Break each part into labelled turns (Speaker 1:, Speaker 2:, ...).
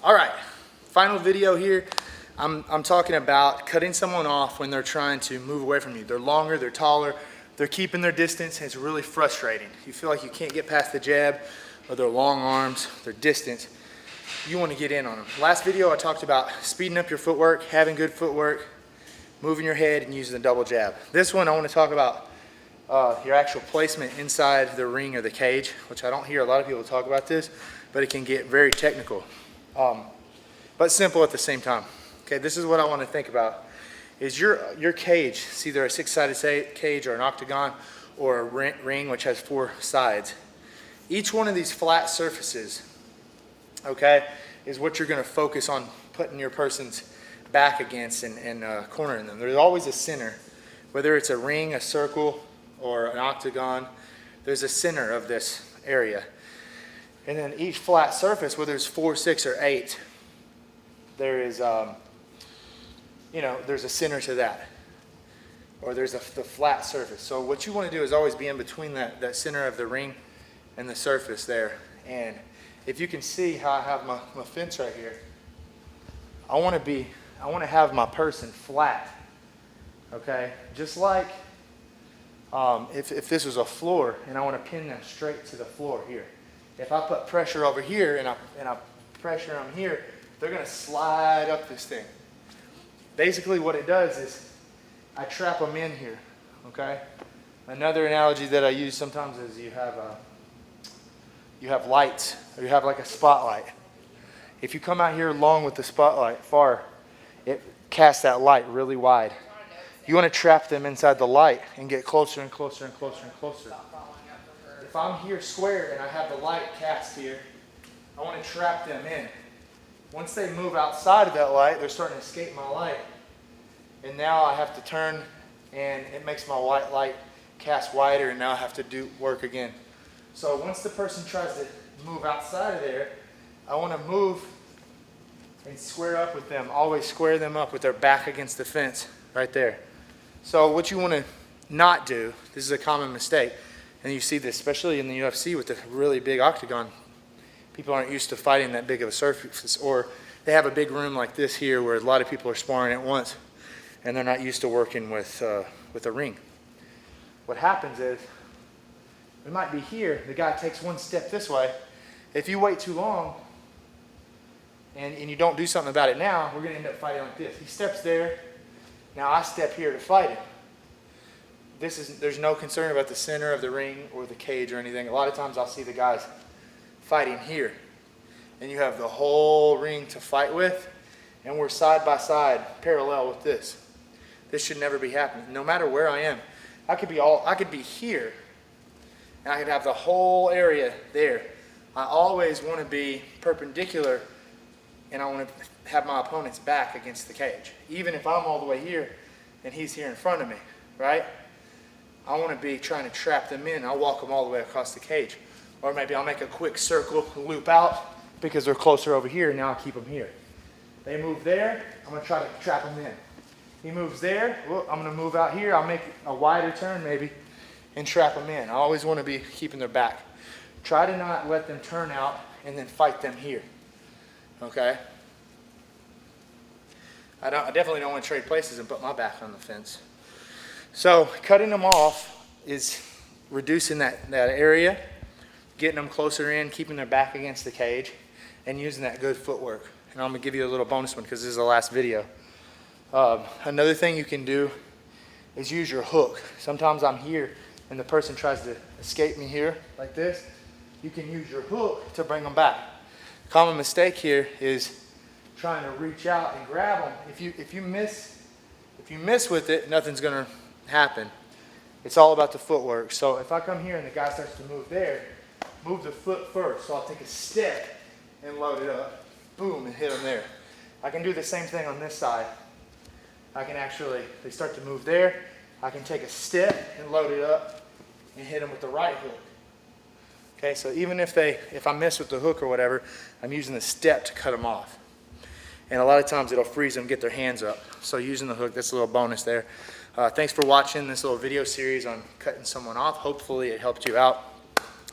Speaker 1: All right, final video here. I'm talking about cutting someone off when they're trying to move away from you. They're longer, they're taller, they're keeping their distance, and it's really frustrating. You feel like you can't get past the jab, or their long arms, their distance. You want to get in on them. Last video I talked about speeding up your footwork, having good footwork, moving your head, and using the double jab. This one I want to talk about your actual placement inside the ring or the cage, which I don't hear a lot of people talk about this, but it can get very technical, but simple at the same time. Okay, this is what I want to think about, is your cage. It's either a six-sided cage or an octagon or a ring which has 4 sides. Each one of these flat surfaces, okay, is what you're going to focus on putting your person's back against and cornering them. There's always a center, whether it's a ring, a circle, or an octagon. There's a center of this area. And then each flat surface, whether it's 4, 6, or 8, there is, there's a center to that. Or there's the flat surface. So what you want to do is always be in between that center of the ring and the surface there. And if you can see how I have my fence right here, I want to have my person flat. Okay? Just like if this was a floor and I want to pin them straight to the floor here. If I put pressure over here and I pressure them here, they're going to slide up this thing. Basically what it does is I trap them in here, okay? Another analogy that I use sometimes is you have lights, or you have like a spotlight. If you come out here long with the spotlight far, it casts that light really wide. You want to trap them inside the light and get closer and closer and closer and closer. If I'm here square and I have the light cast here, I want to trap them in. Once they move outside of that light, they're starting to escape my light. And now I have to turn, and it makes my white light cast wider, and now I have to do work again. So once the person tries to move outside of there, I want to move and square up with them. Always square them up with their back against the fence right there. So what you want to not do, this is a common mistake, and you see this especially in the UFC with the really big octagon. People aren't used to fighting that big of a surface, or they have a big room like this here where a lot of people are sparring at once, and they're not used to working with a ring. What happens is, we might be here, the guy takes one step this way. If you wait too long, and you don't do something about it now, we're going to end up fighting like this. He steps there, now I step here to fight him. There's no concern about the center of the ring or the cage or anything. A lot of times I'll see the guys fighting here, and you have the whole ring to fight with, and we're side by side, parallel with this. This should never be happening. No matter where I am, I could be here, and I could have the whole area there. I always want to be perpendicular, and I want to have my opponent's back against the cage. Even if I'm all the way here and he's here in front of me, right? I want to be trying to trap them in. I'll walk them all the way across the cage. Or maybe I'll make a quick circle, loop out, because they're closer over here, and now I'll keep them here. They move there, I'm going to try to trap them in. He moves there, well, I'm going to move out here, I'll make a wider turn maybe, and trap them in. I always want to be keeping their back. Try to not let them turn out and then fight them here. Okay? I definitely don't want to trade places and put my back on the fence. So cutting them off is reducing that area, getting them closer in, keeping their back against the cage, and using that good footwork. And I'm going to give you a little bonus one because this is the last video. Another thing you can do is use your hook. Sometimes I'm here and the person tries to escape me here like this. You can use your hook to bring them back. Common mistake here is trying to reach out and grab them. If you miss with it, nothing's going to happen. It's all about the footwork. So if I come here and the guy starts to move there, move the foot first. So I'll take a step and load it up. Boom, and hit them there. I can do the same thing on this side. They start to move there. I can take a step and load it up and hit them with the right hook. Okay, so even if I miss with the hook or whatever, I'm using the step to cut them off. And a lot of times it'll freeze them, get their hands up. So using the hook, that's a little bonus there. Thanks for watching this little video series on cutting someone off. Hopefully it helped you out,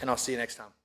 Speaker 1: and I'll see you next time.